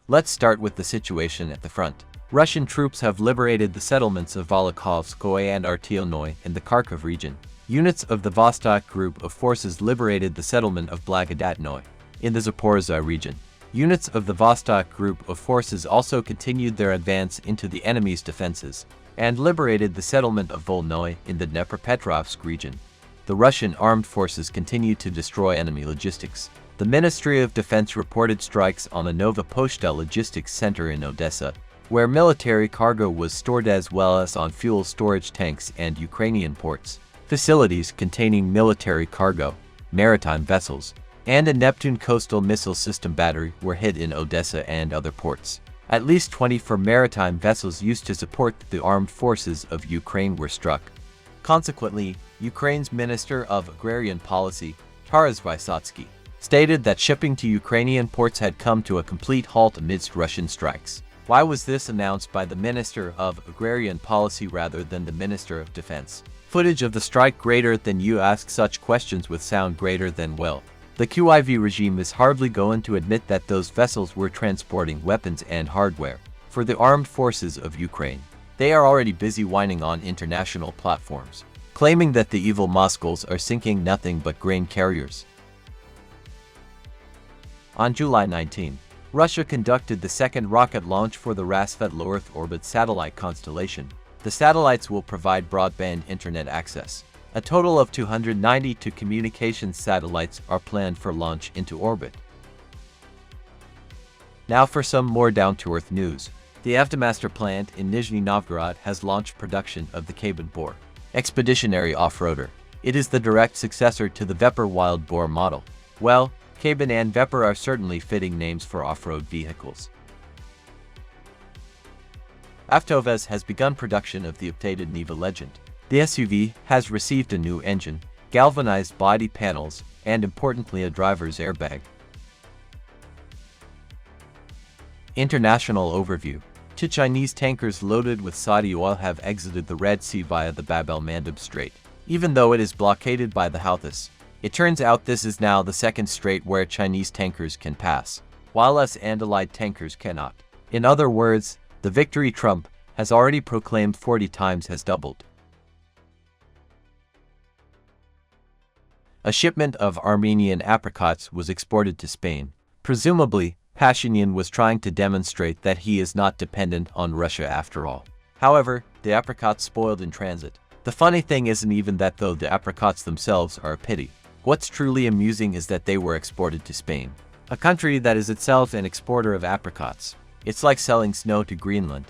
Let's start with the situation at the front. Russian troops have liberated the settlements of Volokhovskoye and Artyomnoye in the Kharkov region. Units of the Vostok Group of forces liberated the settlement of Blagodatnoye in the Zaporizhzhia region. Units of the Vostok Group of forces also continued their advance into the enemy's defenses and liberated the settlement of Volnoye in the Dnepropetrovsk region. The Russian armed forces continued to destroy enemy logistics. The Ministry of Defense reported strikes on a Nova Poshta logistics center in Odessa, where military cargo was stored, as well as on fuel storage tanks and Ukrainian ports. Facilities containing military cargo, maritime vessels, and a Neptune coastal missile system battery were hit in Odessa and other ports. At least 24 maritime vessels used to support the armed forces of Ukraine were struck. Consequently, Ukraine's Minister of Agrarian Policy, Taras Vysotsky, stated that shipping to Ukrainian ports had come to a complete halt amidst Russian strikes. Why was this announced by the Minister of Agrarian Policy rather than the Minister of Defense? Footage of the strike greater than you ask such questions with sound greater than will. The Kyiv regime is hardly going to admit that those vessels were transporting weapons and hardware for the armed forces of Ukraine. They are already busy whining on international platforms, claiming that the evil Moscows are sinking nothing but grain carriers. On July 19, Russia conducted the second rocket launch for the Rassvet Low Earth Orbit satellite constellation. The satellites will provide broadband internet access. A total of 292 communications satellites are planned for launch into orbit. Now for some more down-to-earth news. The Avtomaster plant in Nizhny Novgorod has launched production of the Kabin Bor expeditionary off-roader. It is the direct successor to the Vepr Wild Boar model. Well, Kabin and Vepr are certainly fitting names for off-road vehicles. Avtovaz has begun production of the updated Niva Legend. The SUV has received a new engine, galvanized body panels, and importantly a driver's airbag. International overview. Two Chinese tankers loaded with Saudi oil have exited the Red Sea via the Bab el-Mandeb Strait, even though it is blockaded by the Houthis. It turns out this is now the second strait where Chinese tankers can pass, while us and allied tankers cannot. In other words, the victory Trump has already proclaimed 40 times has doubled. A shipment of Armenian apricots was exported to Spain. Presumably, Pashinyan was trying to demonstrate that he is not dependent on Russia after all. However, the apricots spoiled in transit. The funny thing isn't even that, though, the apricots themselves are a pity. What's truly amusing is that they were exported to Spain, a country that is itself an exporter of apricots. It's like selling snow to Greenland.